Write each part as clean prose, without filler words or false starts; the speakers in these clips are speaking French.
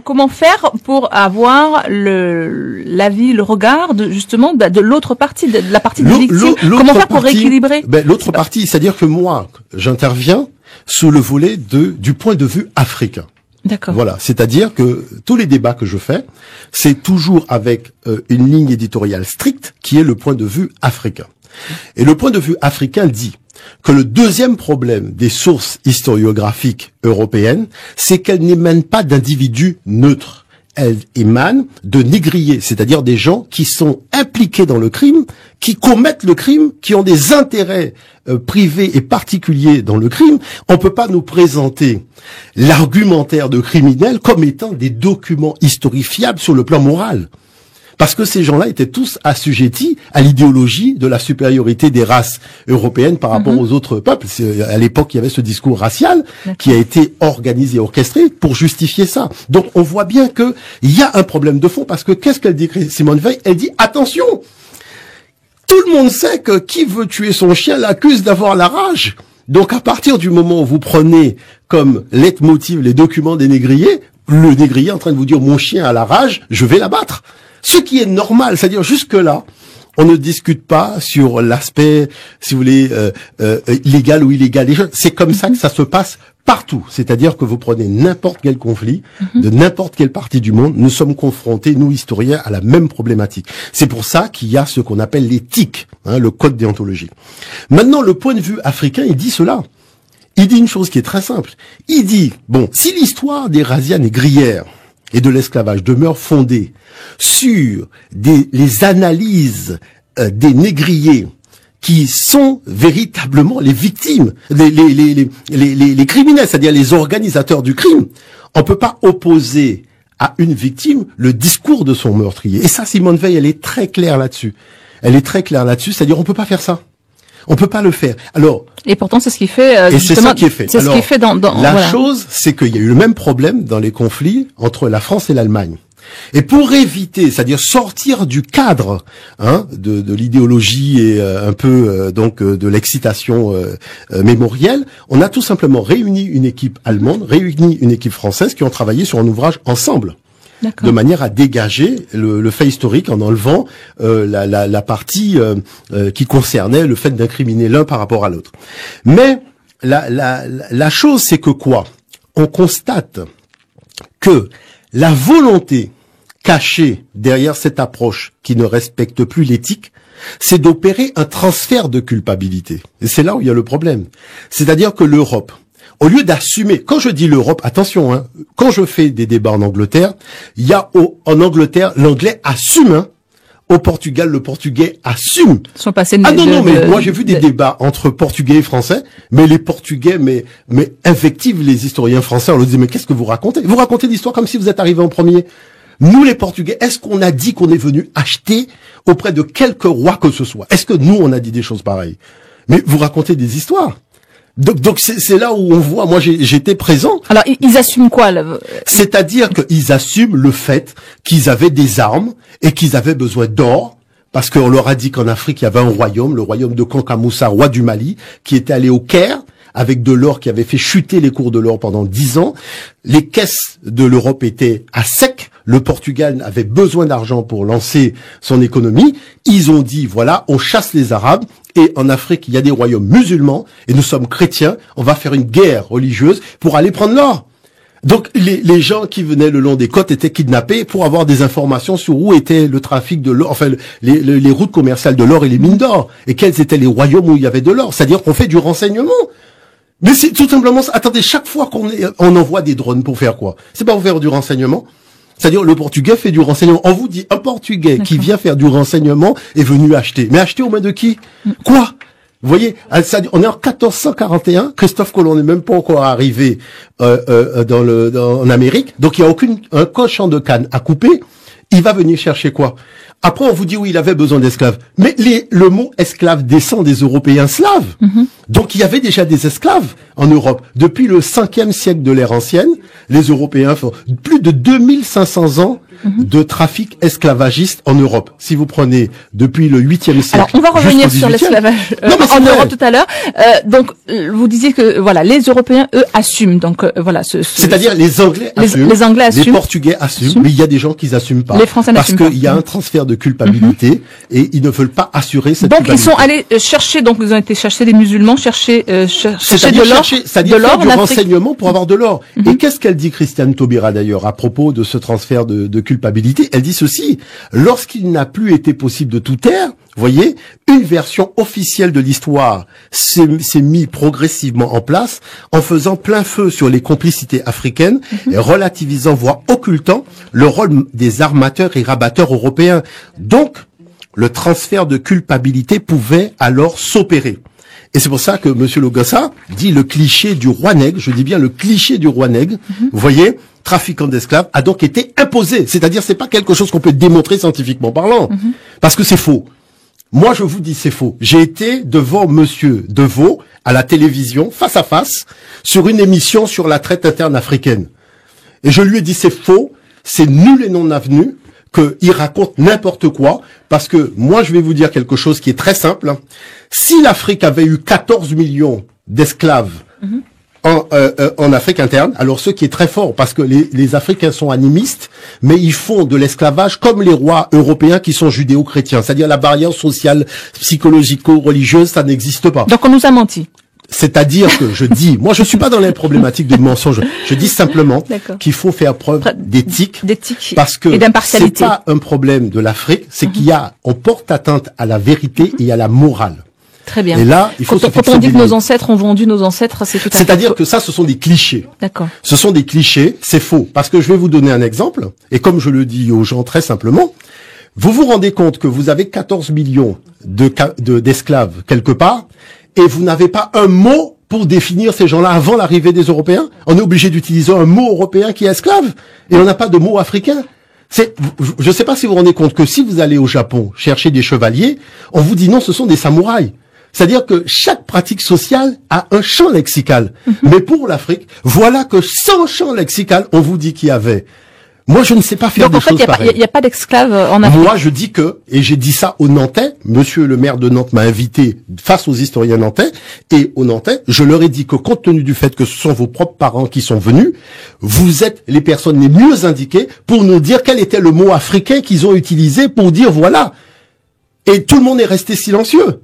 comment faire pour avoir l'avis, le regard de l'autre partie, de la partie des victimes? Comment faire pour rééquilibrer? L'autre partie, c'est-à-dire que moi, j'interviens sous le volet du point de vue africain. D'accord. Voilà, c'est-à-dire que tous les débats que je fais, c'est toujours avec une ligne éditoriale stricte qui est le point de vue africain. Et le point de vue africain dit que le deuxième problème des sources historiographiques européennes, c'est qu'elles n'émanent pas d'individus neutres. Elles émanent de négriers, c'est-à-dire des gens qui sont impliqués dans le crime, qui commettent le crime, qui ont des intérêts privés et particuliers dans le crime. On peut pas nous présenter l'argumentaire de criminels comme étant des documents historifiables sur le plan moral. Parce que ces gens-là étaient tous assujettis à l'idéologie de la supériorité des races européennes par rapport aux autres peuples. À l'époque, il y avait ce discours racial qui a été organisé, orchestré pour justifier ça. Donc, on voit bien que il y a un problème de fond parce que qu'est-ce qu'elle dit, Simone Veil? Elle dit, attention! Tout le monde sait que qui veut tuer son chien l'accuse d'avoir la rage. Donc, à partir du moment où vous prenez comme leitmotiv les documents des négriers, le négrier est en train de vous dire, mon chien a la rage, je vais l'abattre. Ce qui est normal, c'est-à-dire jusque-là, on ne discute pas sur l'aspect, si vous voulez, légal ou illégal. C'est comme ça que ça se passe partout. C'est-à-dire que vous prenez n'importe quel conflit, de n'importe quelle partie du monde, nous sommes confrontés, nous historiens, à la même problématique. C'est pour ça qu'il y a ce qu'on appelle l'éthique, le code déontologique. Maintenant, le point de vue africain, il dit cela. Il dit une chose qui est très simple. Il dit, bon, si l'histoire des razzias négrières et de l'esclavage demeure fondée sur les analyses des négriers qui sont véritablement les victimes, les criminels, c'est-à-dire les organisateurs du crime, on peut pas opposer à une victime le discours de son meurtrier. Et ça, Simone Veil, elle est très claire là-dessus. Elle est très claire là-dessus, c'est-à-dire on peut pas faire ça. On peut pas le faire. Alors. Et pourtant, c'est ce qui fait. Et c'est ça qui est fait. C'est ce qui est fait dans la chose, c'est qu'il y a eu le même problème dans les conflits entre la France et l'Allemagne. Et pour éviter, c'est-à-dire sortir du cadre, de l'idéologie et un peu de l'excitation mémorielle, on a tout simplement réuni une équipe allemande, réuni une équipe française qui ont travaillé sur un ouvrage ensemble. De manière à dégager le fait historique en enlevant la partie qui concernait le fait d'incriminer l'un par rapport à l'autre. Mais la chose, c'est que quoi? On constate que la volonté cachée derrière cette approche qui ne respecte plus l'éthique, c'est d'opérer un transfert de culpabilité. Et c'est là où il y a le problème. C'est-à-dire que l'Europe, au lieu d'assumer, quand je dis l'Europe, attention, quand je fais des débats en Angleterre, il y a en Angleterre, l'anglais assume, au Portugal, le portugais assume. Mais moi j'ai vu des débats entre portugais et français, mais les portugais, mais invectivent les historiens français, on leur dit, mais qu'est-ce que vous racontez? Vous racontez l'histoire comme si vous êtes arrivé en premier. Nous les portugais, est-ce qu'on a dit qu'on est venu acheter auprès de quelque roi que ce soit? Est-ce que nous on a dit des choses pareilles? Mais vous racontez des histoires. Donc c'est là où on voit, moi j'étais présent. Alors ils assument quoi là? C'est-à-dire qu'ils assument le fait qu'ils avaient des armes et qu'ils avaient besoin d'or, parce qu'on leur a dit qu'en Afrique il y avait un royaume, le royaume de Kanka Moussa, roi du Mali, qui était allé au Caire avec de l'or, qui avait fait chuter les cours de l'or pendant 10 ans. Les caisses de l'Europe étaient à sec. Le Portugal avait besoin d'argent pour lancer son économie. Ils ont dit, voilà, on chasse les Arabes. Et en Afrique, il y a des royaumes musulmans. Et nous sommes chrétiens. On va faire une guerre religieuse pour aller prendre l'or. Donc, les gens qui venaient le long des côtes étaient kidnappés pour avoir des informations sur où était le trafic de l'or, enfin, les routes commerciales de l'or et les mines d'or. Et quels étaient les royaumes où il y avait de l'or. C'est-à-dire qu'on fait du renseignement. Mais c'est tout simplement ça. Attendez, chaque fois on envoie des drones pour faire quoi? C'est pas pour faire du renseignement. C'est-à-dire, le portugais fait du renseignement. On vous dit, un portugais qui vient faire du renseignement est venu acheter. Mais acheter aux mains de qui? Quoi? Vous voyez, on est en 1441. Christophe Colomb n'est même pas encore arrivé en Amérique. Donc, il y a un cochon de canne à couper. Il va venir chercher quoi? Après, on vous dit, oui, il avait besoin d'esclaves. Mais le mot esclave descend des Européens slaves. Donc, il y avait déjà des esclaves en Europe. Depuis le 5e siècle de l'ère ancienne, les Européens font plus de 2500 ans de trafic esclavagiste en Europe. Si vous prenez depuis le 8e siècle. Alors, on va revenir sur l'esclavage en Europe tout à l'heure. Donc, vous disiez que voilà, les Européens, eux, assument. Donc, voilà. C'est-à-dire les Anglais assument. Les Anglais assument. Les Portugais assument. Mais il y a des gens qui n'assument pas. Les Français n'assument pas. Parce qu'il y a un transfert de culpabilité et ils ne veulent pas assurer cette culpabilité. Donc, ils sont allés chercher, donc ils ont été chercher des musulmans, chercher de l'or. C'est-à-dire faire du renseignement pour avoir de l'or. Et qu'est-ce qu'elle dit, Christiane Taubira, d'ailleurs, à propos de ce transfert de culpabilité? Elle dit ceci: lorsqu'il n'a plus été possible de tout taire, voyez, une version officielle de l'histoire s'est mise progressivement en place en faisant plein feu sur les complicités africaines et relativisant, voire occultant, le rôle des armateurs et rabatteurs européens. Donc, le transfert de culpabilité pouvait alors s'opérer. Et c'est pour ça que Monsieur Logossa dit le cliché du roi nègre, je dis bien le cliché du roi nègre, vous voyez, trafiquant d'esclaves, a donc été imposé. C'est-à-dire, c'est pas quelque chose qu'on peut démontrer scientifiquement parlant, parce que c'est faux. Moi, je vous dis, c'est faux. J'ai été devant Monsieur Deveau à la télévision, face à face, sur une émission sur la traite interne africaine. Et je lui ai dit, c'est faux, c'est nul et non avenu, qu'il raconte n'importe quoi, parce que moi, je vais vous dire quelque chose qui est très simple. Si l'Afrique avait eu 14 millions d'esclaves en Afrique interne, alors ce qui est très fort, parce que les Africains sont animistes, mais ils font de l'esclavage comme les rois européens qui sont judéo-chrétiens. C'est-à-dire la barrière sociale, psychologico-religieuse, ça n'existe pas. Donc on nous a menti. C'est-à-dire que je dis, moi je suis pas dans les problématiques de mensonge, je dis simplement qu'il faut faire preuve d'éthique, parce que c'est pas un problème de l'Afrique, c'est on porte atteinte à la vérité et à la morale. Très bien. Et là, il faut quand on dit que nos ancêtres ont vendu nos ancêtres, c'est tout à fait. C'est-à-dire que ça, ce sont des clichés. D'accord. Ce sont des clichés, c'est faux. Parce que je vais vous donner un exemple, et comme je le dis aux gens très simplement, vous vous rendez compte que vous avez 14 millions d'esclaves quelque part, et vous n'avez pas un mot pour définir ces gens-là avant l'arrivée des Européens. On est obligé d'utiliser un mot européen qui est esclave, et on n'a pas de mot africain. Je ne sais pas si vous vous rendez compte que si vous allez au Japon chercher des chevaliers, on vous dit non, ce sont des samouraïs. C'est-à-dire que chaque pratique sociale a un champ lexical. Mais pour l'Afrique, voilà que sans champ lexical, on vous dit qu'il y avait. Moi, je ne sais pas faire des choses pareilles. Donc en fait, il n'y a pas d'esclaves en Afrique. Moi, je dis que, et j'ai dit ça aux Nantais, monsieur le maire de Nantes m'a invité face aux historiens nantais, et aux Nantais, je leur ai dit que compte tenu du fait que ce sont vos propres parents qui sont venus, vous êtes les personnes les mieux indiquées pour nous dire quel était le mot africain qu'ils ont utilisé pour dire voilà. Et tout le monde est resté silencieux.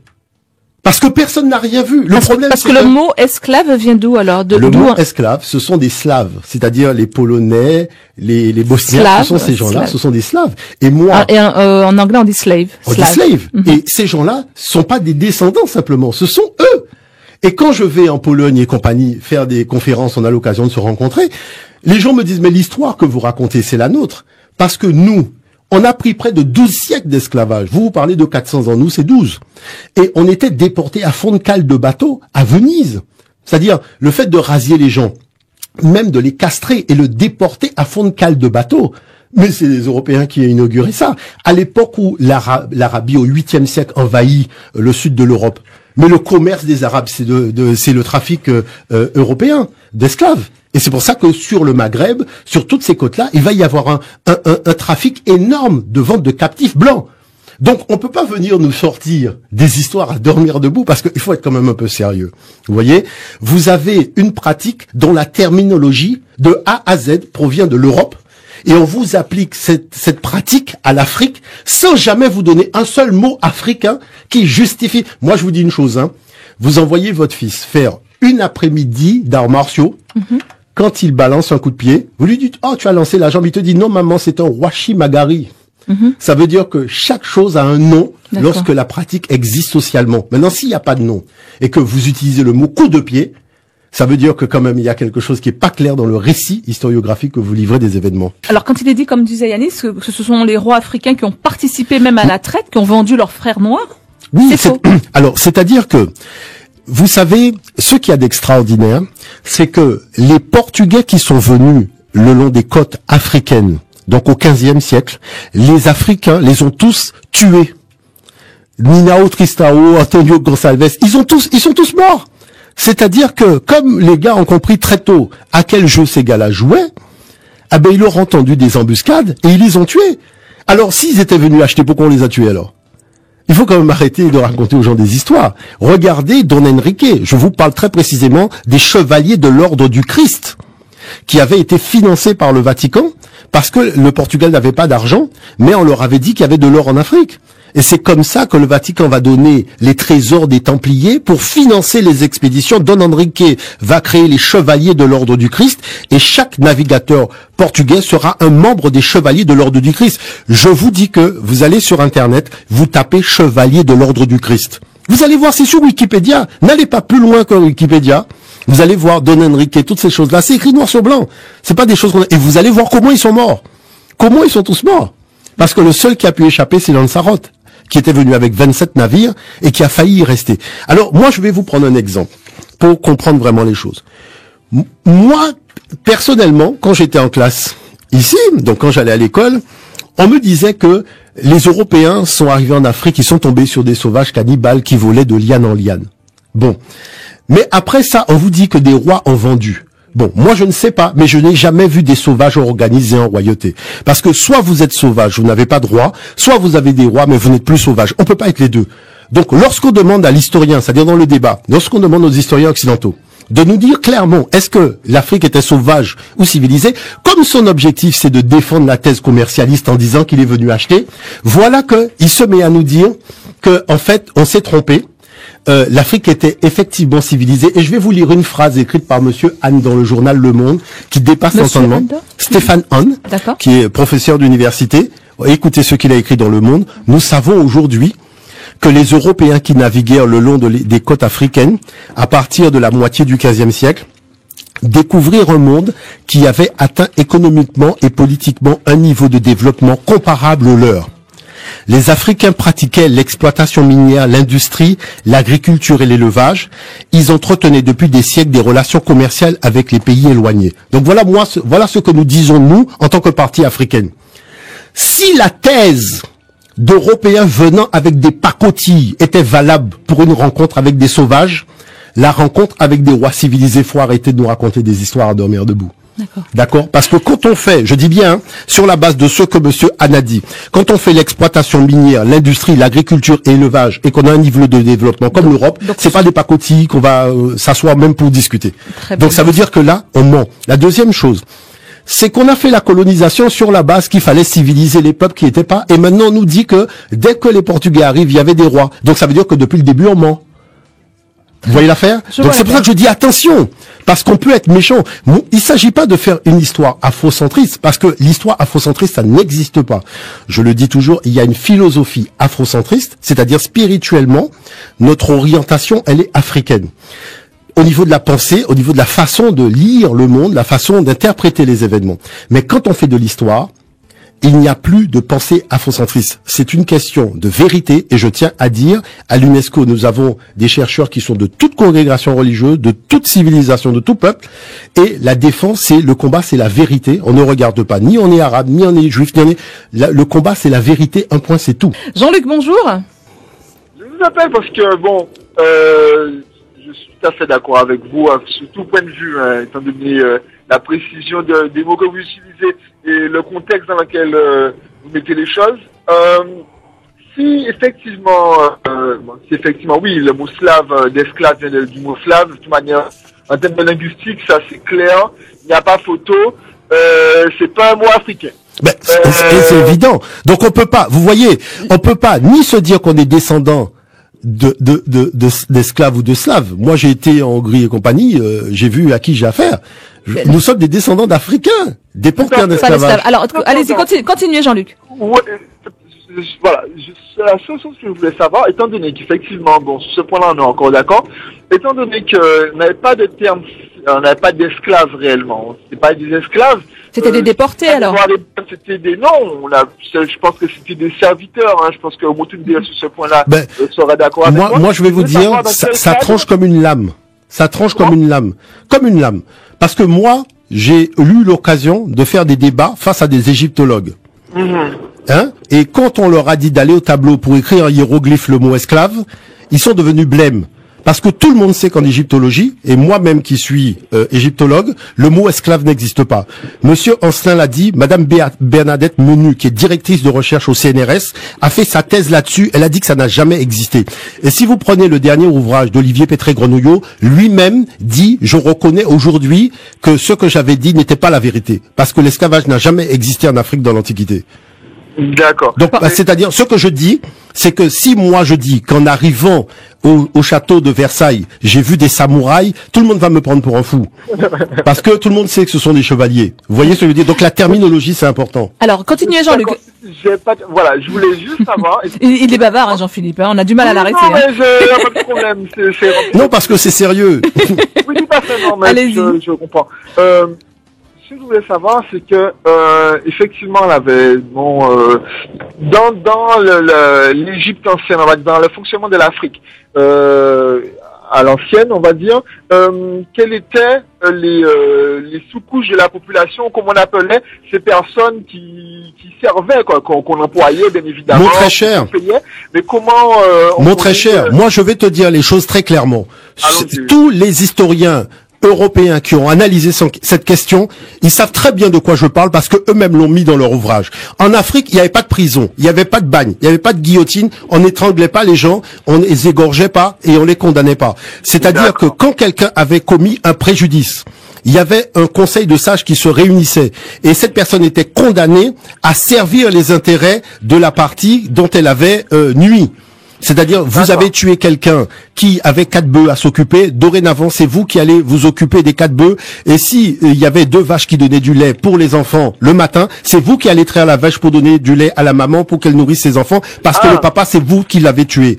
Parce que personne n'a rien vu. Parce que le mot esclave vient d'où alors? Le mot esclave, ce sont des Slaves, c'est-à-dire les Polonais, les Bosniaques, ce sont ces gens-là, ce sont des Slaves. Et moi, en anglais on dit slave. On dit slave. Et ces gens-là sont pas des descendants simplement, ce sont eux. Et quand je vais en Pologne et compagnie faire des conférences, on a l'occasion de se rencontrer. Les gens me disent mais l'histoire que vous racontez, c'est la nôtre, parce que nous. On a pris près de 12 siècles d'esclavage. Vous parlez de 400 ans, nous c'est 12. Et on était déportés à fond de cale de bateau à Venise. C'est-à-dire le fait de rasier les gens, même de les castrer et le déporter à fond de cale de bateau. Mais c'est les Européens qui ont inauguré ça. À l'époque où l'Arabie au 8e siècle envahit le sud de l'Europe. Mais le commerce des Arabes, c'est le trafic européen d'esclaves. Et c'est pour ça que sur le Maghreb, sur toutes ces côtes-là, il va y avoir un trafic énorme de vente de captifs blancs. Donc on peut pas venir nous sortir des histoires à dormir debout parce qu'il faut être quand même un peu sérieux. Vous voyez, vous avez une pratique dont la terminologie de A à Z provient de l'Europe. Et on vous applique cette pratique à l'Afrique sans jamais vous donner un seul mot africain qui justifie. Moi, je vous dis une chose, hein. Vous envoyez votre fils faire une après-midi d'arts martiaux. Quand il balance un coup de pied, vous lui dites, oh, tu as lancé la jambe. Il te dit, non, maman, c'est un washi magari. Ça veut dire que chaque chose a un nom lorsque la pratique existe socialement. Maintenant, s'il n'y a pas de nom et que vous utilisez le mot coup de pied, ça veut dire que quand même il y a quelque chose qui est pas clair dans le récit historiographique que vous livrez des événements. Alors quand il est dit, comme disait Yanis, que ce sont les rois africains qui ont participé même à la traite, qui ont vendu leurs frères noirs, oui, c'est faux. Alors c'est-à-dire que, vous savez, ce qu'il y a d'extraordinaire, c'est que les Portugais qui sont venus le long des côtes africaines, donc au XVe siècle, les Africains les ont tous tués. Ninao Tristão, Antonio Gonçalves, ils sont tous morts. C'est-à-dire que, comme les gars ont compris très tôt à quel jeu ces gars-là jouaient, ah ben, ils leur ont tendu des embuscades et ils les ont tués. Alors, s'ils étaient venus acheter, pourquoi on les a tués alors? Il faut quand même arrêter de raconter aux gens des histoires. Regardez Don Enrique. Je vous parle très précisément des chevaliers de l'ordre du Christ, qui avaient été financés par le Vatican, parce que le Portugal n'avait pas d'argent, mais on leur avait dit qu'il y avait de l'or en Afrique. Et c'est comme ça que le Vatican va donner les trésors des Templiers pour financer les expéditions. Don Enrique va créer les chevaliers de l'ordre du Christ et chaque navigateur portugais sera un membre des chevaliers de l'ordre du Christ. Je vous dis que vous allez sur Internet, vous tapez chevalier de l'ordre du Christ. Vous allez voir, c'est sur Wikipédia. N'allez pas plus loin que Wikipédia. Vous allez voir Don Enrique, toutes ces choses-là. C'est écrit noir sur blanc. C'est pas des choses et vous allez voir comment ils sont morts. Comment ils sont tous morts. Parce que le seul qui a pu échapper, c'est Lanzarote, qui était venu avec 27 navires et qui a failli y rester. Alors, moi, je vais vous prendre un exemple pour comprendre vraiment les choses. Moi, personnellement, quand j'étais en classe ici, donc quand j'allais à l'école, on me disait que les Européens sont arrivés en Afrique, ils sont tombés sur des sauvages cannibales qui volaient de liane en liane. Bon. Mais après ça, on vous dit que des rois ont vendu. Bon, moi je ne sais pas, mais je n'ai jamais vu des sauvages organisés en royauté. Parce que soit vous êtes sauvage, vous n'avez pas de roi, soit vous avez des rois, mais vous n'êtes plus sauvage. On peut pas être les deux. Donc lorsqu'on demande à l'historien, c'est-à-dire dans le débat, lorsqu'on demande aux historiens occidentaux de nous dire clairement, est-ce que l'Afrique était sauvage ou civilisée, comme son objectif c'est de défendre la thèse commercialiste en disant qu'il est venu acheter, voilà que il se met à nous dire que en fait on s'est trompé. L'Afrique était effectivement civilisée. Et je vais vous lire une phrase écrite par Monsieur Hahn dans le journal Le Monde, qui dépasse l'entendement. Stéphane Hahn, qui est professeur d'université. Écoutez ce qu'il a écrit dans Le Monde. Nous savons aujourd'hui que les Européens qui naviguèrent le long des côtes africaines, à partir de la moitié du XVe siècle, découvrirent un monde qui avait atteint économiquement et politiquement un niveau de développement comparable au leur. Les Africains pratiquaient l'exploitation minière, l'industrie, l'agriculture et l'élevage. Ils entretenaient depuis des siècles des relations commerciales avec les pays éloignés. Donc voilà ce que nous disons nous en tant que parti africaine. Si la thèse d'Européens venant avec des pacotilles était valable pour une rencontre avec des sauvages, la rencontre avec des rois civilisés, faut arrêter de nous raconter des histoires à dormir debout. D'accord. Parce que quand on fait, je dis bien, sur la base de ce que Monsieur Hahn a dit, quand on fait l'exploitation minière, l'industrie, l'agriculture et l'élevage, et qu'on a un niveau de développement comme l'Europe, c'est pas des pacotilles qu'on va s'asseoir même pour discuter. Donc ça veut dire que là, on ment. La deuxième chose, c'est qu'on a fait la colonisation sur la base qu'il fallait civiliser les peuples qui n'étaient pas, et maintenant on nous dit que dès que les Portugais arrivent, il y avait des rois. Donc ça veut dire que depuis le début, on ment. Vous voyez l'affaire? Donc c'est pour ça que je dis attention, parce qu'on peut être méchant. Il s'agit pas de faire une histoire afrocentriste, parce que l'histoire afrocentriste, ça n'existe pas. Je le dis toujours, il y a une philosophie afrocentriste, c'est-à-dire spirituellement, notre orientation, elle est africaine. Au niveau de la pensée, au niveau de la façon de lire le monde, la façon d'interpréter les événements. Mais quand on fait de l'histoire, il n'y a plus de pensée afrocentriste. C'est une question de vérité et je tiens à dire, à l'UNESCO, nous avons des chercheurs qui sont de toute congrégation religieuse, de toute civilisation, de tout peuple. Et la défense, c'est le combat, c'est la vérité. On ne regarde pas, ni on est arabe, ni on est juif, ni on est... Le combat, c'est la vérité, un point, c'est tout. Jean-Luc, bonjour. Je vous appelle parce que, bon, je suis tout à fait d'accord avec vous, sur tout point de vue, étant donné la précision des mots que vous utilisez et le contexte dans lequel vous mettez les choses. Si effectivement, oui, le mot slave, d'esclave vient du mot slave, de toute manière, en termes de linguistique, ça c'est clair, il n'y a pas photo, c'est pas un mot africain. Ben, c'est évident. Donc on peut pas, vous voyez, on peut pas ni se dire qu'on est descendant d'esclaves ou de slaves. Moi, j'ai été en Hongrie et compagnie, j'ai vu à qui j'ai affaire. Nous sommes des descendants d'Africains, déportés en esclavage. Alors, allez-y, continuez, Jean-Luc. Ouais, voilà, la seule chose que je voulais savoir, étant donné qu'effectivement, bon, sur ce point-là, on est encore d'accord, étant donné qu'on n'avait pas de terme, on n'avait pas d'esclaves réellement, c'était pas des esclaves. C'était des déportés, alors? C'était des, non, je pense que c'était des serviteurs, hein, je pense que Moutoundi, sur ce point-là, serait d'accord avec moi. Moi, je vais vous dire, ça tranche comme une lame. Ça tranche comme une lame. Comme une lame. Parce que moi, j'ai eu l'occasion de faire des débats face à des égyptologues. Hein? Et quand on leur a dit d'aller au tableau pour écrire en hiéroglyphe le mot esclave, ils sont devenus blêmes. Parce que tout le monde sait qu'en égyptologie, et moi-même qui suis égyptologue, le mot esclave n'existe pas. Monsieur Ancelin l'a dit, Madame Bernadette Menu, qui est directrice de recherche au CNRS, a fait sa thèse là-dessus. Elle a dit que ça n'a jamais existé. Et si vous prenez le dernier ouvrage d'Olivier Pétré-Grenouillot, lui-même dit, je reconnais aujourd'hui que ce que j'avais dit n'était pas la vérité. Parce que l'esclavage n'a jamais existé en Afrique dans l'Antiquité. D'accord. Donc, c'est-à-dire, ce que je dis, c'est que si moi je dis qu'en arrivant au château de Versailles, j'ai vu des samouraïs, tout le monde va me prendre pour un fou. Parce que tout le monde sait que ce sont des chevaliers. Vous voyez ce que je veux dire? Donc la terminologie, c'est important. Alors, continuez Jean-Luc. Voilà, je voulais juste savoir... Il est bavard, hein, Jean-Philippe, hein, on a du mal à l'arrêter. Non, mais pas de problème. Non, parce que c'est sérieux. Oui, tout à fait, non, mais je comprends. Ce que je voulais savoir, c'est que effectivement, on avait dans l'Égypte ancienne, on va dire, dans le fonctionnement de l'Afrique à l'ancienne, on va dire, quelles étaient les sous-couches de la population, comme on appelait ces personnes qui servaient, quoi, qu'on employait, bien évidemment. Mon très cher. Mais comment mon très cher, moi je vais te dire les choses très clairement. Tous les historiens européens qui ont analysé cette question, ils savent très bien de quoi je parle parce que eux-mêmes l'ont mis dans leur ouvrage. En Afrique, il n'y avait pas de prison, il n'y avait pas de bagne, il n'y avait pas de guillotine, on n'étranglait pas les gens, on les égorgeait pas et on les condamnait pas. C'est-à-dire que quand quelqu'un avait commis un préjudice, il y avait un conseil de sages qui se réunissait et cette personne était condamnée à servir les intérêts de la partie dont elle avait nui. C'est-à-dire, vous avez tué quelqu'un qui avait 4 bœufs à s'occuper. Dorénavant, c'est vous qui allez vous occuper des 4 bœufs. Et si il y avait 2 vaches qui donnaient du lait pour les enfants le matin, c'est vous qui allez traire la vache pour donner du lait à la maman pour qu'elle nourrisse ses enfants, parce que le papa, c'est vous qui l'avez tué.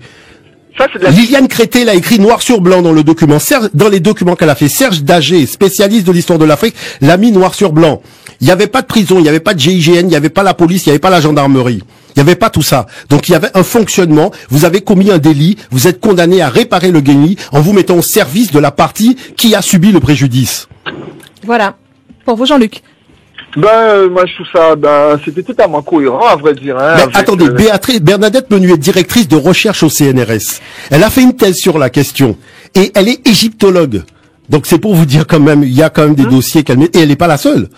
Liliane Crété l'a écrit noir sur blanc dans le document. Dans les documents qu'elle a fait, Serge Dagé, spécialiste de l'histoire de l'Afrique, l'a mis noir sur blanc. Il n'y avait pas de prison, il n'y avait pas de GIGN, il n'y avait pas la police, il n'y avait pas la gendarmerie. Il n'y avait pas tout ça. Donc il y avait un fonctionnement, vous avez commis un délit, vous êtes condamné à réparer le délit en vous mettant au service de la partie qui a subi le préjudice. Voilà. Pour vous Jean-Luc. Moi je trouve ça, c'était totalement cohérent à vrai dire. Hein, attendez, Bernadette Menu est directrice de recherche au CNRS. Elle a fait une thèse sur la question et elle est égyptologue. Donc c'est pour vous dire quand même, il y a quand même des dossiers qu'elle met et elle n'est pas la seule.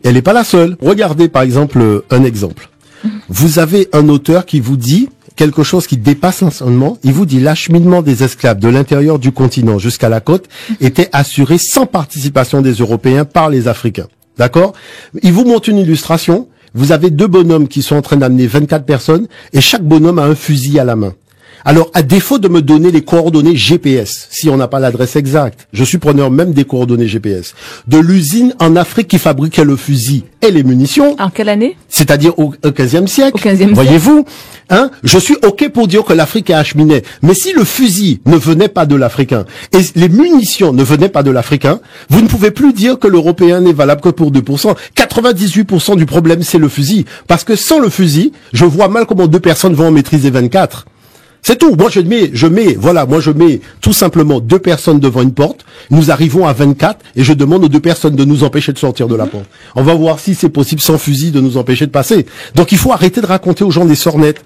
Elle n'est pas la seule. Regardez par exemple un exemple. Vous avez un auteur qui vous dit quelque chose qui dépasse l'enseignement. Il vous dit l'acheminement des esclaves de l'intérieur du continent jusqu'à la côte était assuré sans participation des Européens par les Africains. D'accord? Il vous montre une illustration. Vous avez 2 bonhommes qui sont en train d'amener 24 personnes et chaque bonhomme a un fusil à la main. Alors, à défaut de me donner les coordonnées GPS, si on n'a pas l'adresse exacte, je suis preneur même des coordonnées GPS, de l'usine en Afrique qui fabriquait le fusil et les munitions. En quelle année? C'est-à-dire au 15e siècle. Au 15e siècle. Voyez-vous, hein, je suis OK pour dire que l'Afrique est acheminée. Mais si le fusil ne venait pas de l'Africain et les munitions ne venaient pas de l'Africain, vous ne pouvez plus dire que l'Européen n'est valable que pour 2%. 98% du problème, c'est le fusil. Parce que sans le fusil, je vois mal comment 2 personnes vont en maîtriser 24. C'est tout. Moi, je mets tout simplement 2 personnes devant une porte. Nous arrivons à 24 et je demande aux 2 personnes de nous empêcher de sortir de la porte. On va voir si c'est possible sans fusil de nous empêcher de passer. Donc, il faut arrêter de raconter aux gens des sornettes.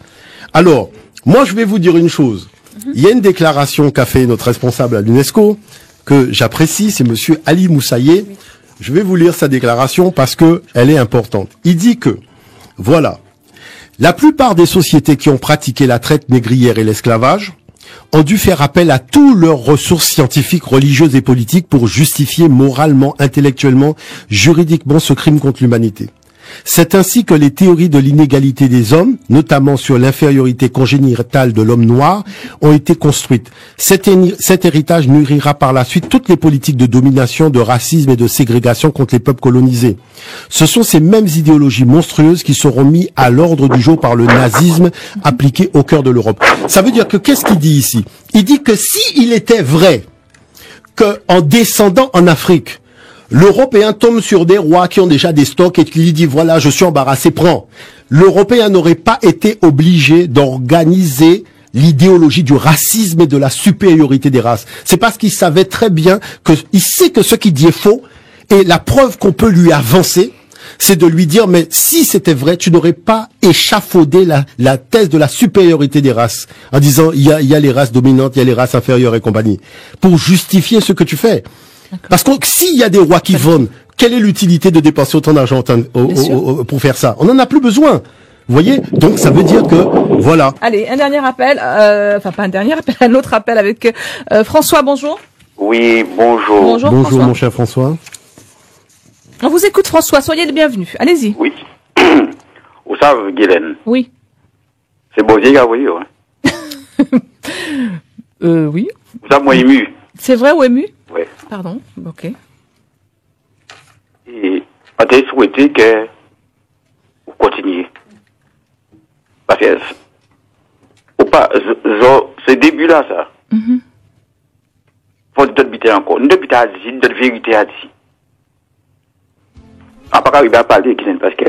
Alors, moi, je vais vous dire une chose. Il y a une déclaration qu'a fait notre responsable à l'UNESCO que j'apprécie, c'est monsieur Ali Moussaïe. Je vais vous lire sa déclaration parce que elle est importante. Il dit que, voilà, la plupart des sociétés qui ont pratiqué la traite négrière et l'esclavage ont dû faire appel à toutes leurs ressources scientifiques, religieuses et politiques pour justifier moralement, intellectuellement, juridiquement ce crime contre l'humanité. C'est ainsi que les théories de l'inégalité des hommes, notamment sur l'infériorité congénitale de l'homme noir, ont été construites. Cet héritage nourrira par la suite toutes les politiques de domination, de racisme et de ségrégation contre les peuples colonisés. Ce sont ces mêmes idéologies monstrueuses qui seront mises à l'ordre du jour par le nazisme appliqué au cœur de l'Europe. Ça veut dire que qu'est-ce qu'il dit ici? Il dit que s'il était vrai qu'en descendant en Afrique, l'Européen tombe sur des rois qui ont déjà des stocks et qui lui dit voilà, je suis embarrassé, prends. L'Européen n'aurait pas été obligé d'organiser l'idéologie du racisme et de la supériorité des races. C'est parce qu'il savait très bien il sait que ce qu'il dit est faux et la preuve qu'on peut lui avancer, c'est de lui dire, mais si c'était vrai, tu n'aurais pas échafaudé la thèse de la supériorité des races, en disant, il y a les races dominantes, il y a les races inférieures et compagnie, pour justifier ce que tu fais. Parce que s'il y a des rois qui vendent, quelle est l'utilité de dépenser autant d'argent pour faire ça? On n'en a plus besoin. Vous voyez? Donc, ça veut dire que, voilà. Allez, un dernier appel, enfin, pas un dernier appel, un autre appel avec François, bonjour. Oui, bonjour. Bonjour, mon cher François. On vous écoute, François, soyez le bienvenu. Allez-y. Oui. Vous savez, Guylaine. Oui. C'est beau, vieille, oui, hein. Oui. Vous savez, moi, ému. C'est vrai ou ému? Oui. Pardon, ok. Et, on t'a souhaité que vous continuiez. Parce que, ou pas, ce début-là, ça. Faut d'autres biter encore. Nous devons à dire, d'autres vérités à dire. On pas arriver à parler, parce que,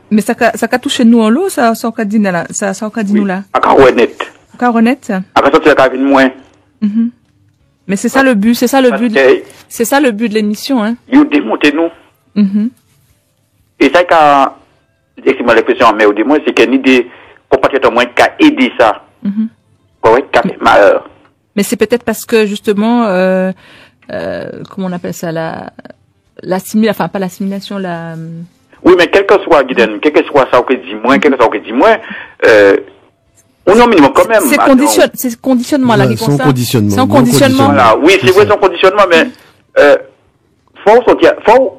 mais ça a touché nous en l'eau, ça a dit là, ça a dit nous là. Honnête. Mais c'est ça le but, c'est ça le but de l'émission, hein. Ils démonté nous. Et ça quand excusez-moi l'expression mais au moins c'est qu'il y a des compatriotes au moins qui a aidé ça. Ouais, qui a fait malheur. Mais c'est peut-être parce que justement comment on appelle ça, l'assimilation, enfin pas l'assimilation, la. Oui, mais quel que soit Guylaine, quel que soit ça que dit moins, on est au minimum quand même. C'est conditionnement là qui son conditionnement. C'est un conditionnement. Voilà, oui, c'est vrai son conditionnement, mais faut sortir, faut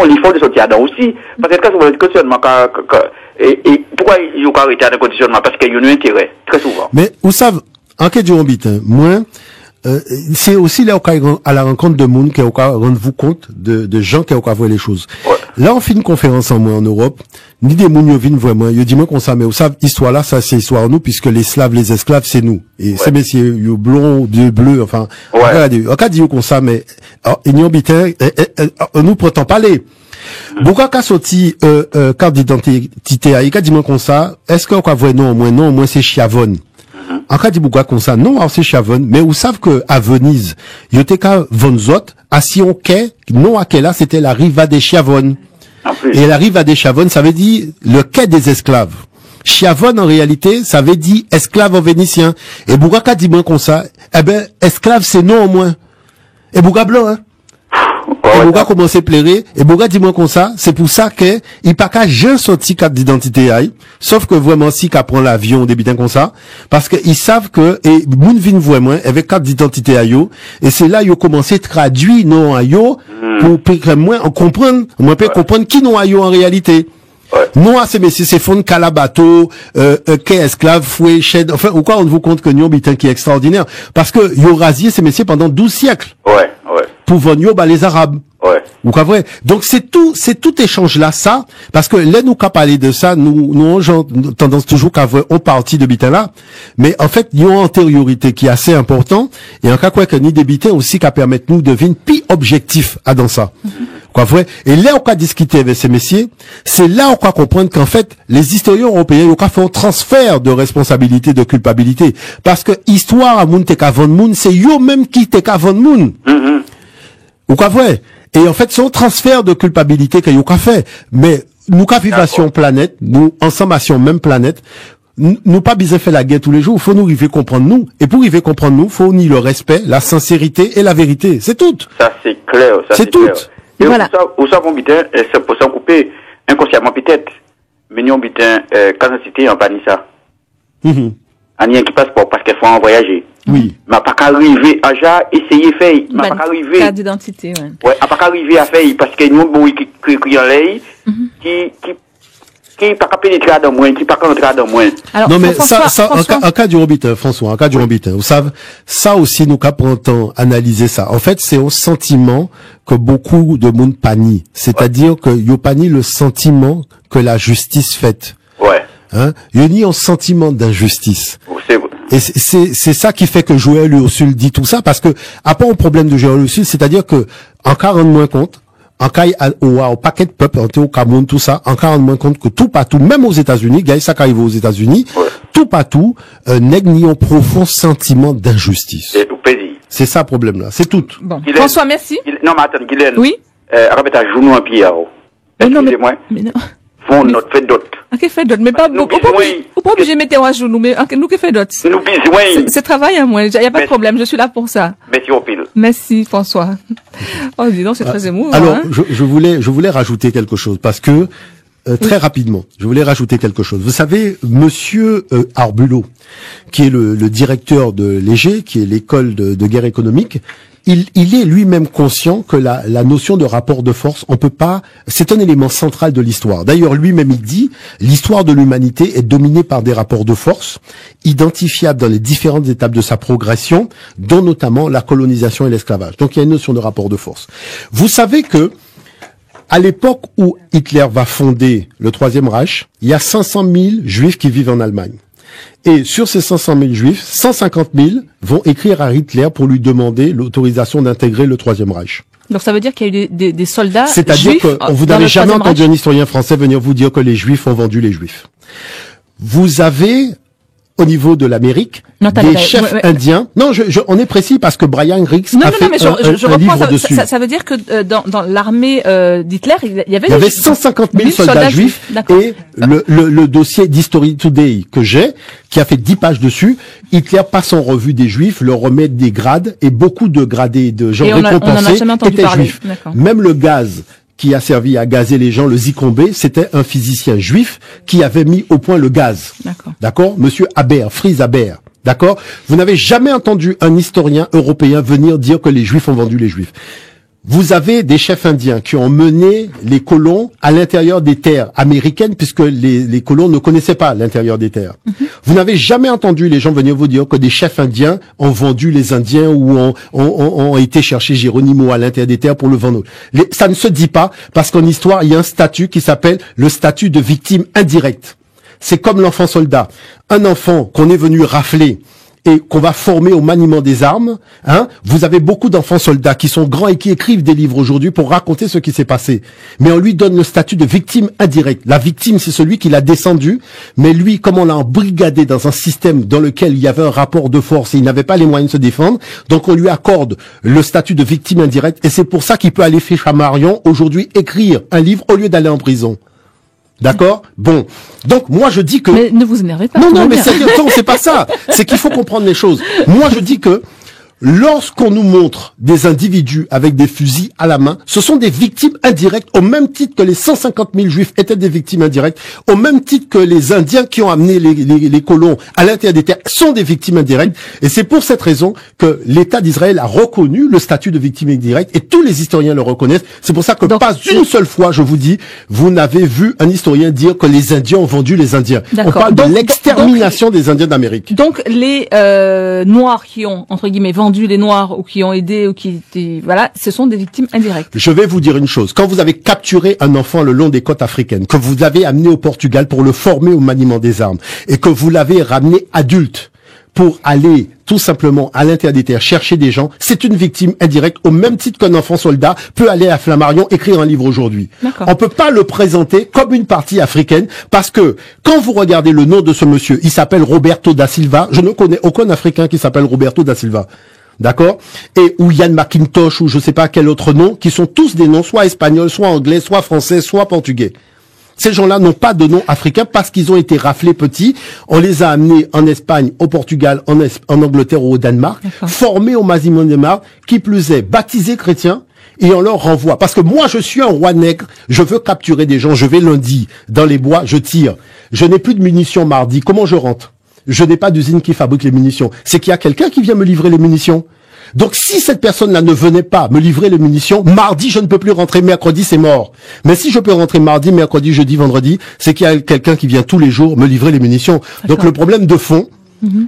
l'effort de sortir dedans aussi, parce que quand on a le conditionnement, et pourquoi il y a arrêté dans le conditionnement, parce qu'il y a un intérêt très souvent. Mais vous savez, en quête du Rambit, moi. C'est aussi là à la rencontre de monde qui rendez-vous compte de gens qui ont voir les choses. Ouais. Là, on fait une conférence en Europe, ni des moun yo viennent vraiment, yo dis moi qu'on ça, mais vous savez, histoire là, ça c'est histoire nous, puisque les Slaves, les esclaves, c'est nous. Et ces messieurs, yo blond, de bleu, enfin, regardez, on dit qu'on ça, mais, ils n'y habitent, nous pourtant parler. Beaucoup qu'a sorti, carte d'identité, il dit moi qu'on ça, est-ce qu'on voit non, au moins c'est Chiavone. En cas de beaucoup comme ça, non, c'est Chavon, mais vous savez que à Venise, Yoteka Vonzot, à Sion quai, non à quai là, c'était la riva des Chavon. Et la riva des Chavon, ça veut dire le quai des esclaves. Chavon, en réalité, ça veut dire esclave en vénitien. Et Bougaka dit moins comme ça, eh ben, esclave, c'est non au moins. Et Bouga blanc, hein. Et Bouga commence à pleurer, et Bouga dit moi comme ça, c'est pour ça que, il pas qu'à jamais sorti carte d'identité aïe, sauf que vraiment si qu'à prend l'avion, des bitins comme ça, parce que ils savent que, et, moun vin vraiment, avec carte d'identité aïe, et c'est là, ils ont commencé à traduire non aïe, pour moins comprendre qui non aïe en réalité. Non, c'est messieurs, c'est fond calabato, qu'est esclave, fouet, chède, enfin, ou quoi, on vous compte que Nyon bitin qui est extraordinaire. Parce que, yo rasié ces messieurs pendant 12 siècles. Pour venir, les Arabes. Ou quoi, vrai. Donc, c'est tout échange là, ça, parce que là, nous, qu'à parler de ça, nous, gens, tendance toujours qu'à voir, on partit de bitin là. Mais, en fait, il y a une antériorité qui est assez important, et en cas quoi que ni des bitins aussi qu'à permettre nous de venir plus objectif à dans ça. Quoi, vrai. Et là, on va discuter avec ces messieurs, c'est là on va comprendre qu'en fait, les historiens européens, on va faire un transfert de responsabilité, de culpabilité. Parce que, histoire à moun te ka vendre moun, c'est yo même qui te ka vendre moun. Ou quoi, vrai. Et en fait, c'est un transfert de culpabilité que yo ka fait. Mais, nous ka vivation planète, nous, ensemble, à même planète, nous pas besoin faire la guerre tous les jours, faut nous arriver comprendre nous. Et pour arriver comprendre nous, faut ni le respect, la sincérité et la vérité. C'est tout. Ça, c'est clair, ça, c'est tout. Clair. Et voilà. Vous savez, on bitin, c'est pour s'en couper inconsciemment peut-être, mais nous, on bitin, quand on cité, on pas ni ça. On y a qui passe parce qu'il faut en voyager. Oui. Mais pas qu'arriver à déjà essayer faire. Mais pas qu'arriver. Carte d'identité, ouais. Ouais, pas qu'arriver à faire parce que nous, bon, qui en l'air, qui pas qu'à pénétrer dans moins, qui pas qu'à entrer dans moins. Non, mais ça, en cas du Rambit, François, en cas du Rambit, vous savez, ça aussi, nous qu'à prendre temps analyser ça. En fait, c'est un sentiment que beaucoup de monde panie. C'est-à-dire que yo panie le sentiment que la justice fait. Hein? Yo ni un sentiment d'injustice. Et c'est ça qui fait que Joël Ursule dit tout ça, parce que, après un problème de Joël Ursule, c'est-à-dire que, en cas rendre moins compte, en cas au paquet de peuple, au Cameroun, tout ça, en cas rendre moins compte que tout partout, même aux États-Unis, gars, ça arrive aux États-Unis, tout partout, nèg ni un profond sentiment d'injustice. C'est tout pays. C'est ça le problème là, c'est tout. Bon. François, merci. Non, mais attends, Guylaine. Oui. remettre à genoux en pied. Excusez-moi. Font notre fait d'autres. Ok, fait d'autres, mais pas beaucoup. Ou pas obligé de mettre à genoux, mais nous que fait d'autres. Nous besoin. C'est travail à moi. Il n'y a pas de problème. Je suis là pour ça. Merci au pile. Merci, François. Oh, dis donc, c'est très émouvant. Alors, hein? je voulais rajouter quelque chose parce que, très rapidement, je voulais rajouter quelque chose. Vous savez, monsieur Arbulot, qui est le directeur de l'EG, qui est l'école de guerre économique, il est lui-même conscient que la notion de rapport de force, on peut pas, c'est un élément central de l'histoire. D'ailleurs, lui-même il dit, l'histoire de l'humanité est dominée par des rapports de force, identifiables dans les différentes étapes de sa progression, dont notamment la colonisation et l'esclavage. Donc il y a une notion de rapport de force. Vous savez que, à l'époque où Hitler va fonder le Troisième Reich, il y a 500 000 Juifs qui vivent en Allemagne. Et sur ces 500 000 Juifs, 150 000 vont écrire à Hitler pour lui demander l'autorisation d'intégrer le Troisième Reich. Donc ça veut dire qu'il y a eu des soldats juifs. C'est-à-dire que vous n'avez jamais entendu un historien français venir vous dire que les Juifs ont vendu les Juifs. Vous avez, au niveau de l'Amérique, des chefs indiens. Non, on est précis parce que Brian Rix a fait un livre dessus. Ça veut dire que dans l'armée d'Hitler, il y avait 150 000 soldats juifs. Et le dossier d'History Today que j'ai, qui a fait 10 pages dessus, Hitler passe en revue des Juifs, leur remet des grades, et beaucoup de gradés de gens récompensés étaient juifs. Même le gaz qui a servi à gazer les gens, le Zykombé, c'était un physicien juif qui avait mis au point le gaz. D'accord? Monsieur Haber, Fritz Haber. D'accord? Vous n'avez jamais entendu un historien européen venir dire que les Juifs ont vendu les Juifs. Vous avez des chefs indiens qui ont mené les colons à l'intérieur des terres américaines puisque les colons ne connaissaient pas l'intérieur des terres. Vous n'avez jamais entendu les gens venir vous dire que des chefs indiens ont vendu les Indiens ou ont été chercher Geronimo à l'intérieur des terres pour le vendre. Ça ne se dit pas parce qu'en histoire, il y a un statut qui s'appelle le statut de victime indirecte. C'est comme l'enfant soldat. Un enfant qu'on est venu rafler et qu'on va former au maniement des armes, hein. Vous avez beaucoup d'enfants soldats qui sont grands et qui écrivent des livres aujourd'hui pour raconter ce qui s'est passé. Mais on lui donne le statut de victime indirecte. La victime, c'est celui qui l'a descendu, mais lui, comme on l'a embrigadé dans un système dans lequel il y avait un rapport de force et il n'avait pas les moyens de se défendre, donc on lui accorde le statut de victime indirecte et c'est pour ça qu'il peut aller chez Chamarion aujourd'hui écrire un livre au lieu d'aller en prison. D'accord? Bon. Donc, moi, je dis que... Mais ne vous énervez pas. Non, mais c'est pas ça. C'est qu'il faut comprendre les choses. Moi, je dis que lorsqu'on nous montre des individus avec des fusils à la main, ce sont des victimes indirectes, au même titre que les 150 000 Juifs étaient des victimes indirectes, au même titre que les Indiens qui ont amené les colons à l'intérieur des terres sont des victimes indirectes. Et c'est pour cette raison que l'État d'Israël a reconnu le statut de victime indirecte, et tous les historiens le reconnaissent. C'est pour ça que pas une seule fois, je vous dis, vous n'avez vu un historien dire que les Indiens ont vendu les Indiens. On parle de l'extermination des Indiens d'Amérique. Donc, les Noirs qui ont, entre guillemets, vendu les Noirs ou qui ont aidé ou qui voilà, ce sont des victimes indirectes. Je vais vous dire une chose. Quand vous avez capturé un enfant le long des côtes africaines, que vous l'avez amené au Portugal pour le former au maniement des armes et que vous l'avez ramené adulte pour aller tout simplement à l'intérieur des terres chercher des gens, c'est une victime indirecte au même titre qu'un enfant soldat peut aller à Flammarion écrire un livre aujourd'hui. On peut pas le présenter comme une partie africaine parce que quand vous regardez le nom de ce monsieur, il s'appelle Roberto da Silva. Je ne connais aucun Africain qui s'appelle Roberto da Silva. D'accord? Et ou Yann McIntosh ou je sais pas quel autre nom, qui sont tous des noms soit espagnols, soit anglais, soit français, soit portugais. Ces gens-là n'ont pas de nom africain parce qu'ils ont été raflés petits. On les a amenés en Espagne, au Portugal, en Angleterre ou au Danemark, formés au maniement des armes, qui plus est, baptisés chrétiens, et on leur renvoie. Parce que moi, je suis un roi nègre, je veux capturer des gens, je vais lundi, dans les bois, je tire. Je n'ai plus de munitions mardi, comment je rentre? Je n'ai pas d'usine qui fabrique les munitions. C'est qu'il y a quelqu'un qui vient me livrer les munitions. Donc si cette personne-là ne venait pas me livrer les munitions, mardi je ne peux plus rentrer, mercredi c'est mort. Mais si je peux rentrer mardi, mercredi, jeudi, vendredi, c'est qu'il y a quelqu'un qui vient tous les jours me livrer les munitions. Donc le problème de fond,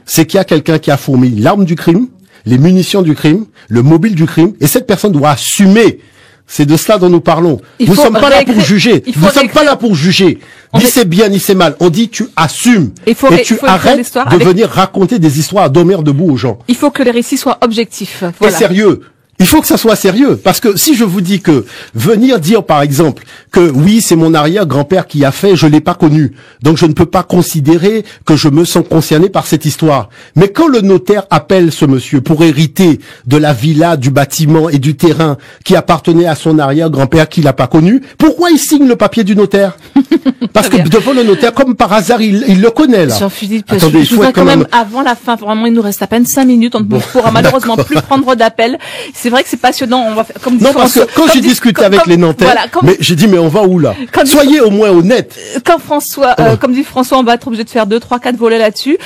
c'est qu'il y a quelqu'un qui a fourni l'arme du crime, les munitions du crime, le mobile du crime, et cette personne doit assumer. C'est de cela dont nous parlons. Nous ne sommes pas là pour juger. Nous ne sommes pas là pour juger. Ni c'est bien, ni c'est mal. On dit tu assumes. Et tu arrêtes de venir raconter des histoires d'Homère debout aux gens. Il faut que les récits soient objectifs. Voilà. Et sérieux. Il faut que ça soit sérieux, parce que si je vous dis que venir dire par exemple que oui, c'est mon arrière-grand-père qui a fait, je l'ai pas connu, donc je ne peux pas considérer que je me sens concerné par cette histoire. Mais quand le notaire appelle ce monsieur pour hériter de la villa, du bâtiment et du terrain qui appartenait à son arrière-grand-père qu'il n'a pas connu, pourquoi il signe le papier du notaire? Parce que devant le notaire, comme par hasard, il le connaît là. Jean-Philippe, attendez, je voudrais quand même avant la fin, vraiment il nous reste à peine 5 minutes, on ne pourra malheureusement plus prendre d'appel. C'est vrai que c'est passionnant, on va faire comme dit non, parce que quand j'ai discuté avec les Nantais, voilà, mais j'ai dit mais on va où là? Soyez au moins honnête. Quand François, comme dit François, on va être obligé de faire 2, 3, 4 volets là-dessus.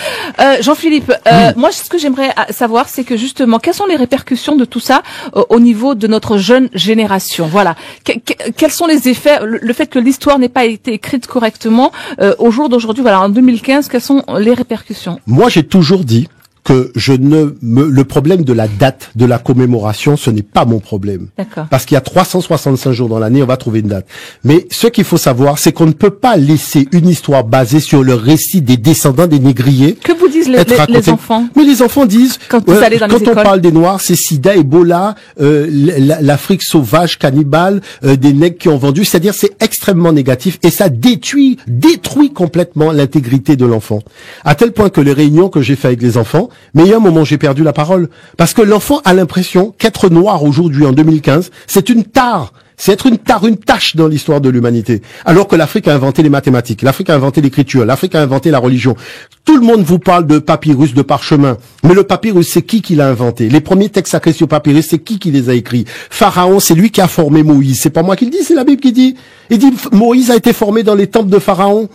Jean-Philippe, moi ce que j'aimerais savoir, c'est que justement, quelles sont les répercussions de tout ça au niveau de notre jeune génération? Voilà, quels sont les effets, le fait que l'histoire n'ait pas été écrite correctement au jour d'aujourd'hui, voilà, en 2015, quelles sont les répercussions? Moi, j'ai toujours dit que le problème de la date de la commémoration, ce n'est pas mon problème. D'accord. Parce qu'il y a 365 jours dans l'année, on va trouver une date. Mais ce qu'il faut savoir, c'est qu'on ne peut pas laisser une histoire basée sur le récit des descendants des négriers. Que vous disent les enfants? Mais les enfants disent, quand vous allez dans les écoles, on parle des Noirs, c'est Sida, Ebola, l'Afrique sauvage, cannibale, des nègres qui ont vendu. C'est-à-dire, c'est extrêmement négatif et ça détruit complètement l'intégrité de l'enfant. À tel point que les réunions que j'ai fait avec les enfants, mais il y a un moment j'ai perdu la parole. Parce que l'enfant a l'impression qu'être noir aujourd'hui, en 2015, c'est une tare. C'est être une tâche dans l'histoire de l'humanité. Alors que l'Afrique a inventé les mathématiques, l'Afrique a inventé l'écriture, l'Afrique a inventé la religion. Tout le monde vous parle de papyrus, de parchemin. Mais le papyrus, c'est qui l'a inventé? Les premiers textes sacrés sur papyrus, c'est qui les a écrits? Pharaon, c'est lui qui a formé Moïse. C'est pas moi qui le dis, c'est la Bible qui dit. Il dit, Moïse a été formé dans les temples de Pharaon.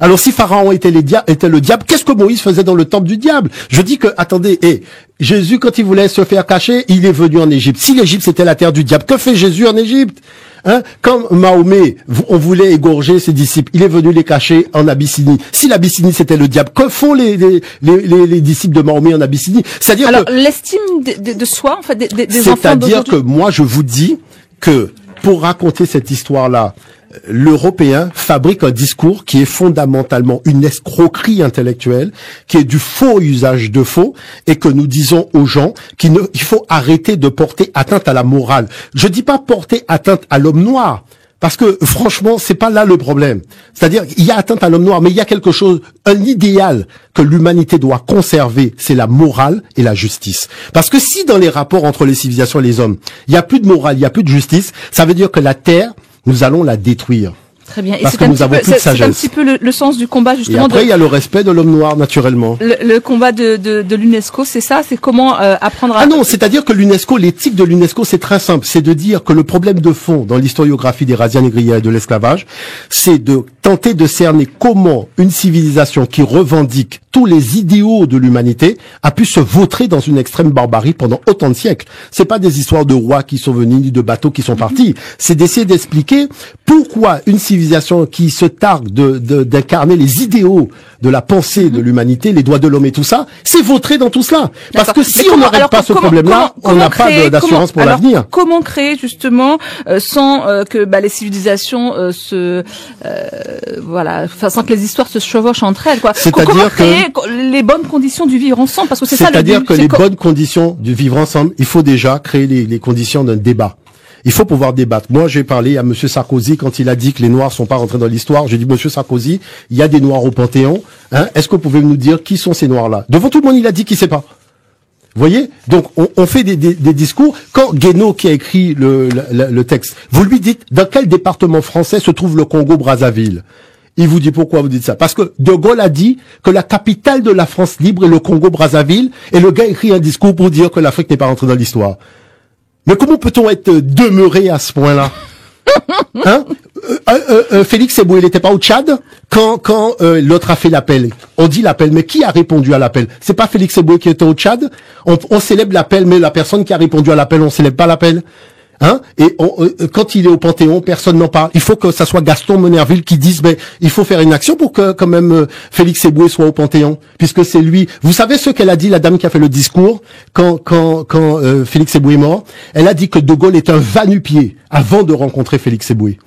Alors si Pharaon était le diable, qu'est-ce que Moïse faisait dans le temple du diable? Je dis que, attendez, Jésus, quand il voulait se faire cacher, il est venu en Égypte. Si l'Égypte c'était la terre du diable, que fait Jésus en Égypte? Quand Mahomet, on voulait égorger ses disciples, il est venu les cacher en Abyssinie. Si l'Abyssinie c'était le diable, que font les disciples de Mahomet en Abyssinie? C'est-à-dire alors l'estime de soi, en fait, des enfants d'aujourd'hui. C'est-à-dire que moi je vous dis que pour raconter cette histoire-là, l'Européen fabrique un discours qui est fondamentalement une escroquerie intellectuelle, qui est du faux usage de faux, et que nous disons aux gens qu'il faut arrêter de porter atteinte à la morale. Je dis pas porter atteinte à l'homme noir, parce que franchement, c'est pas là le problème. C'est-à-dire, il y a atteinte à l'homme noir, mais il y a quelque chose, un idéal que l'humanité doit conserver, c'est la morale et la justice. Parce que si dans les rapports entre les civilisations et les hommes, il y a plus de morale, il y a plus de justice, ça veut dire que la Terre, nous allons la détruire. Très bien. Et parce que nous avons plus de sagesse. C'est un petit peu le sens du combat, justement. Et après, il y a le respect de l'homme noir, naturellement. Le combat de l'UNESCO, c'est ça? C'est comment apprendre à... Ah non, c'est-à-dire que l'UNESCO, l'éthique de l'UNESCO, c'est très simple. C'est de dire que le problème de fond dans l'historiographie des razzias négrières et de l'esclavage, c'est de tenter de cerner comment une civilisation qui revendique tous les idéaux de l'humanité a pu se vautrer dans une extrême barbarie pendant autant de siècles. C'est pas des histoires de rois qui sont venus ni de bateaux qui sont partis. C'est d'essayer d'expliquer pourquoi une civilisation qui se targue d'incarner les idéaux de la pensée de l'humanité, les droits de l'homme et tout ça, s'est vautré dans tout cela. Parce que si on n'arrête pas ce problème-là, on n'a pas d'assurance pour l'avenir. Comment créer justement sans que les civilisations sans que les histoires se chevauchent entre elles, quoi. C'est-à-dire créer les bonnes conditions du vivre ensemble, parce que c'est-à-dire que les bonnes conditions du vivre ensemble, il faut déjà créer les conditions d'un débat. Il faut pouvoir débattre. Moi, j'ai parlé à Monsieur Sarkozy quand il a dit que les Noirs sont pas rentrés dans l'histoire. J'ai dit, Monsieur Sarkozy, il y a des Noirs au Panthéon. Est-ce que vous pouvez nous dire qui sont ces Noirs-là? Devant tout le monde, il a dit qu'il sait pas. Vous voyez? Donc, on fait des discours. Quand Guénaud, qui a écrit le texte, vous lui dites, dans quel département français se trouve le Congo-Brazzaville? Il vous dit pourquoi vous dites ça? Parce que De Gaulle a dit que la capitale de la France libre est le Congo-Brazzaville, et le gars écrit un discours pour dire que l'Afrique n'est pas rentrée dans l'histoire. Mais comment peut-on être demeuré à ce point-là? Félix Eboué, il n'était pas au Tchad quand l'autre a fait l'appel. On dit l'appel, mais qui a répondu à l'appel? C'est pas Félix Eboué qui était au Tchad? On célèbre l'appel, mais la personne qui a répondu à l'appel, on célèbre pas l'appel. Et quand il est au Panthéon, personne n'en parle. Il faut que ça soit Gaston Monnerville qui dise, il faut faire une action pour que quand même Félix Eboué soit au Panthéon, puisque c'est lui. Vous savez ce qu'elle a dit, la dame qui a fait le discours quand Félix Eboué est mort? Elle a dit que De Gaulle est un va-nu-pied avant de rencontrer Félix Eboué.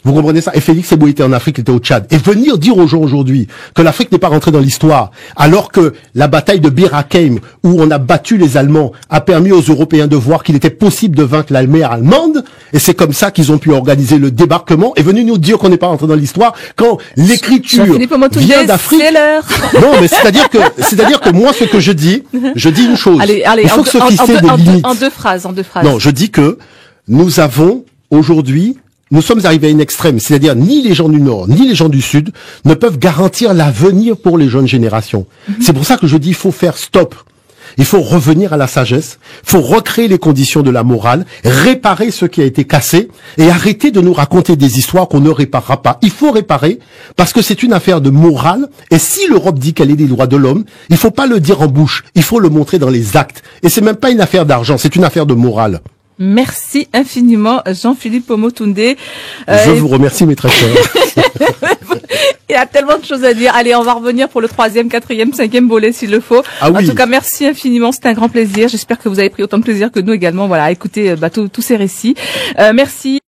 Vous comprenez ça? Et Félix Ebo était en Afrique, il était au Tchad. Et venir dire aux gens aujourd'hui que l'Afrique n'est pas rentrée dans l'histoire, alors que la bataille de Bir Hakeim, où on a battu les Allemands, a permis aux Européens de voir qu'il était possible de vaincre l'armée allemande, et c'est comme ça qu'ils ont pu organiser le débarquement, et venir nous dire qu'on n'est pas rentré dans l'histoire, quand l'écriture vient d'Afrique. Non, mais c'est-à-dire que moi, ce que je dis une chose. Allez, il faut se fixer des limites. En deux phrases. Non, je dis que nous avons aujourd'hui, nous sommes arrivés à une extrême, c'est-à-dire ni les gens du Nord, ni les gens du Sud ne peuvent garantir l'avenir pour les jeunes générations. C'est pour ça que je dis il faut faire stop. Il faut revenir à la sagesse, il faut recréer les conditions de la morale, réparer ce qui a été cassé et arrêter de nous raconter des histoires qu'on ne réparera pas. Il faut réparer parce que c'est une affaire de morale et si l'Europe dit qu'elle est des droits de l'homme, il faut pas le dire en bouche, il faut le montrer dans les actes. Et c'est même pas une affaire d'argent, c'est une affaire de morale. Merci infiniment, Jean-Philippe Omotunde. Je vous remercie, mes très chers. Il y a tellement de choses à dire. Allez, on va revenir pour le 3e, 4e, 5e volet s'il le faut. Ah oui. En tout cas, merci infiniment. C'était un grand plaisir. J'espère que vous avez pris autant de plaisir que nous également. Voilà, à écouter tous ces récits. Merci.